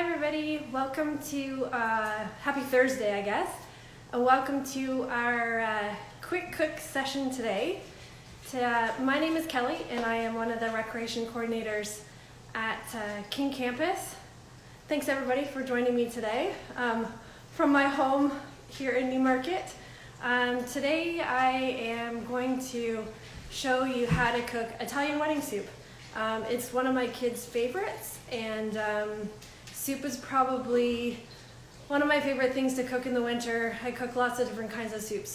everybody, welcome to, happy Thursday I guess, and welcome to our quick cook session today. My name is Kelly and I am one of the recreation coordinators at King Campus. Thanks everybody for joining me today from my home here in Newmarket. Today I am going to show you how to cook Italian wedding soup. It's one of my kids' favorites, and soup is probably one of my favorite things to cook in the winter. I cook lots of different kinds of soup.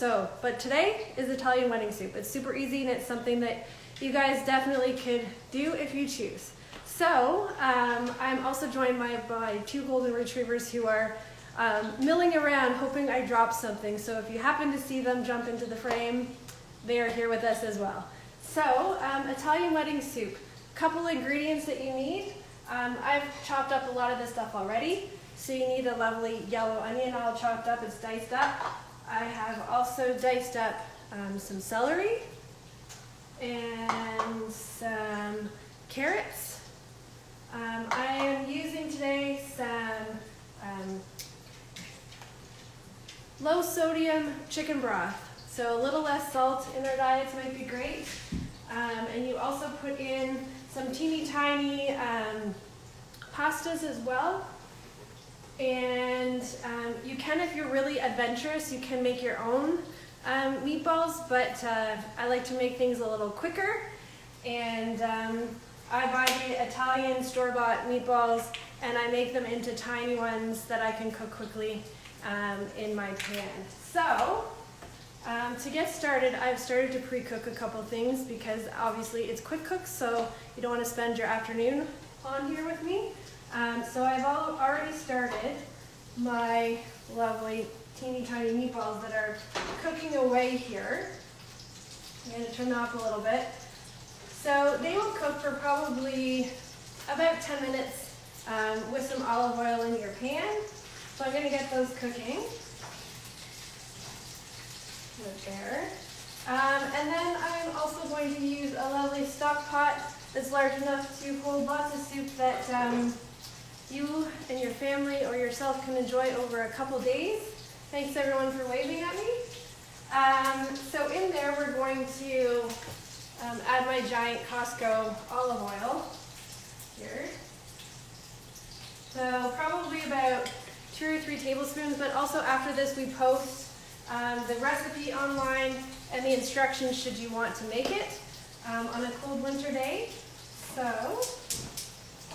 But today is Italian wedding soup. It's super easy and it's something that you guys definitely could do if you choose. So I'm also joined by two golden retrievers who are milling around hoping I drop something. So if you happen to see them jump into the frame, they are here with us as well. So Italian wedding soup. Couple ingredients that you need. I've chopped up a lot of this stuff already. So you need a lovely yellow onion all chopped up, it's diced up. I have also diced up some celery and some carrots. I am using today some low sodium chicken broth. So a little less salt in our diets might be great. And you also put in some teeny tiny pastas as well. And you can, if you're really adventurous, you can make your own meatballs, but I like to make things a little quicker. And I buy the Italian store-bought meatballs and I make them into tiny ones that I can cook quickly in my pan. So to get started, I've started to pre-cook a couple things because obviously it's quick cooks, so you don't want to spend your afternoon on here with me. So I've already started my lovely teeny tiny meatballs that are cooking away here. I'm going to turn them up a little bit. So they will cook for probably about 10 minutes with some olive oil in your pan. So I'm going to get those cooking. There. And then I'm also going to use a lovely stock pot that's large enough to hold lots of soup that you and your family or yourself can enjoy over a couple days. Thanks everyone for waving at me. So in there we're going to add my giant Costco olive oil here. So probably about 2 or 3 tablespoons, but also after this we post the recipe online and the instructions should you want to make it on a cold winter day. So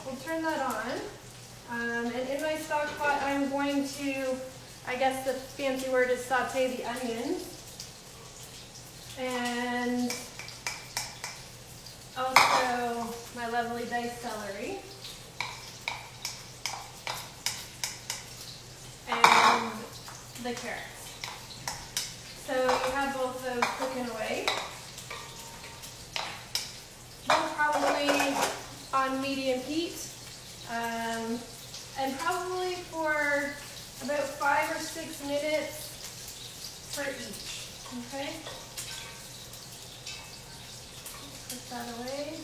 we'll turn that on. And in my stock pot I'm going to, I guess the fancy word is saute the onions. And also my lovely diced celery. And the carrots. So you have both those cooking away. Both probably on medium heat. And probably for about 5 or 6 minutes for each. Okay? Put that away.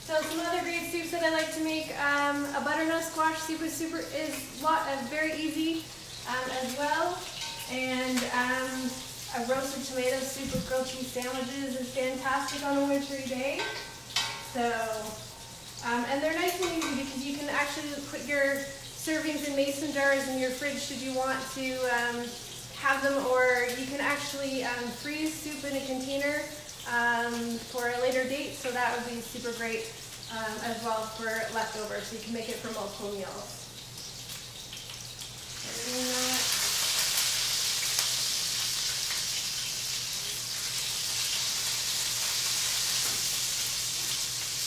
So some other great soups that I like to make, a butternut squash soup is very easy as well, and a roasted tomato soup with grilled cheese sandwiches is fantastic on a wintry day. So, and they're nice and easy because you can actually put your servings in mason jars in your fridge should you want to have them, or you can actually freeze soup in a container for a later date, so that would be super great as well for leftovers, so you can make it for multiple meals.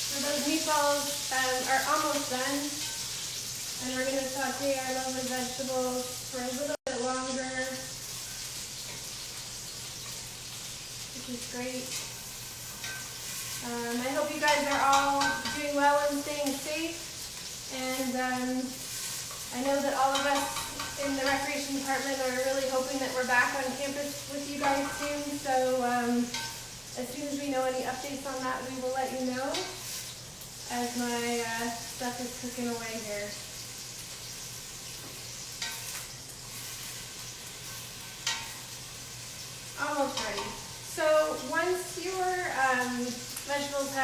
So those meatballs are almost done, and we're going to saute our lovely vegetables for a little bit longer, which is great. I hope you guys are all doing well and staying safe, and I know that all of us in the recreation department are really hoping that we're back on campus with you guys soon, so as soon as we know any updates on that, we will let you know. as my stuff is cooking away here. Almost ready. So once your vegetables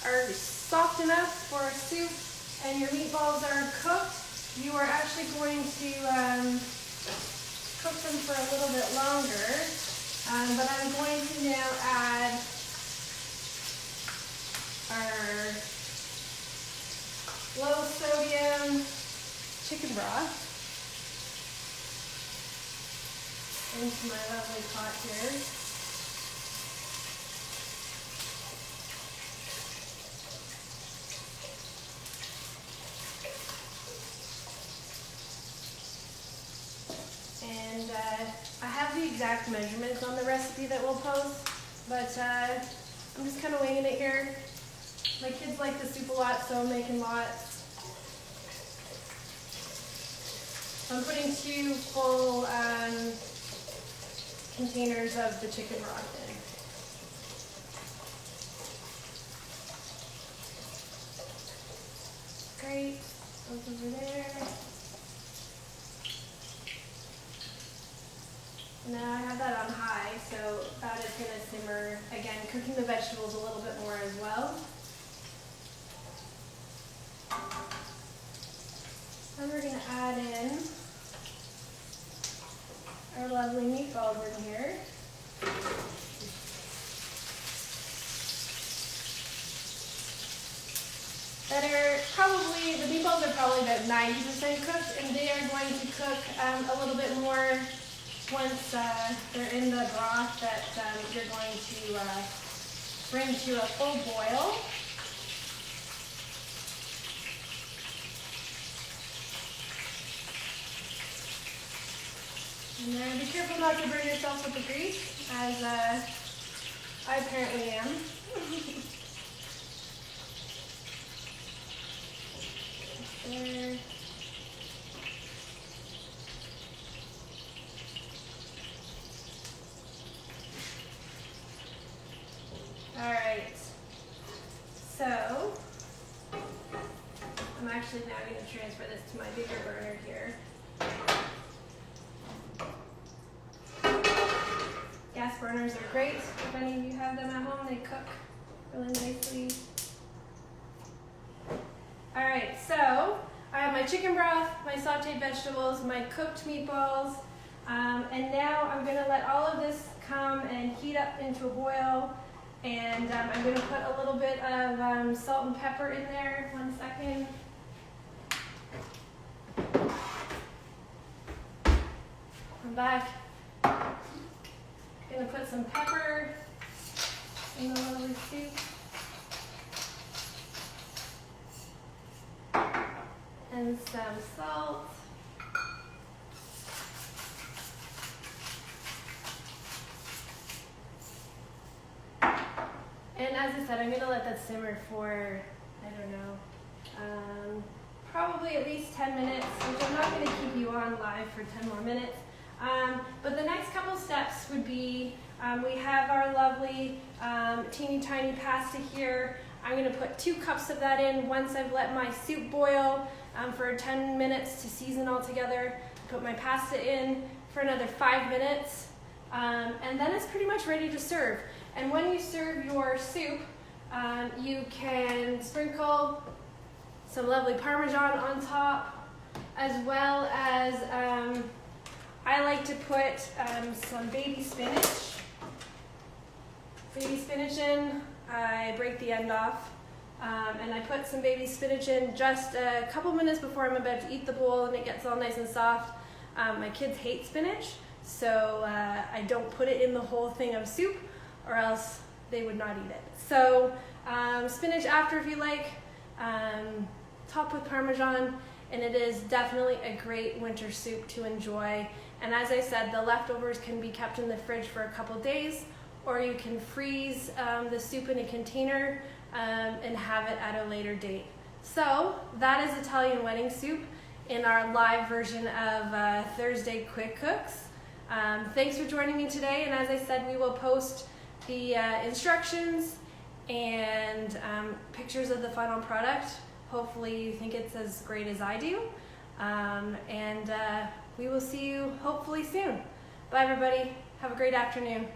are soft enough for soup and your meatballs are cooked, you are actually going to cook them for a little bit longer. But I'm going to now add our low sodium chicken broth into my lovely pot here. And I have the exact measurements on the recipe that we'll post, but I'm just kind of winging it here. My kids like the soup a lot, so I'm making lots. I'm putting 2 full containers of the chicken broth in. Great, those over there. Now I have that on high, so that is going to simmer, again, cooking the vegetables a little bit more as well. Then we're going to add in our lovely meatballs in here. The meatballs are probably about 90% cooked, and they are going to cook a little bit more once they're in the broth that you're going to bring to a full boil. And then be careful not to burn yourself with the grease, as I apparently am. There. Alright, so I'm actually now going to transfer this to my bigger burner here. Gas burners are great. If any of you have them at home, they cook really nicely. Alright, so I have my chicken broth, my sauteed vegetables, my cooked meatballs, and now I'm going to let all of this come and heat up into a boil. And I'm going to put a little bit of salt and pepper in there. 1 second. I'm back. Going to put some pepper in the lovely soup. And some salt. And as I said, I'm going to let that simmer for, I don't know, probably at least 10 minutes, which I'm not going to keep you on live for 10 more minutes. But the next couple steps would be, we have our lovely teeny tiny pasta here. I'm going to put 2 cups of that in once I've let my soup boil for 10 minutes to season all together. Put my pasta in for another 5 minutes, and then it's pretty much ready to serve. And when you serve your soup, you can sprinkle some lovely Parmesan on top, as well as I like to put some baby spinach in. I break the end off, and I put some baby spinach in just a couple minutes before I'm about to eat the bowl, and it gets all nice and soft. My kids hate spinach, so I don't put it in the whole thing of soup, or else they would not eat it. So spinach after if you like, topped with Parmesan, and it is definitely a great winter soup to enjoy. And as I said, the leftovers can be kept in the fridge for a couple days, or you can freeze the soup in a container and have it at a later date. So that is Italian wedding soup in our live version of Thursday Quick Cooks. Thanks for joining me today, and as I said, we will post the instructions and pictures of the final product. Hopefully you think it's as great as I do. And we will see you hopefully soon. Bye everybody. Have a great afternoon.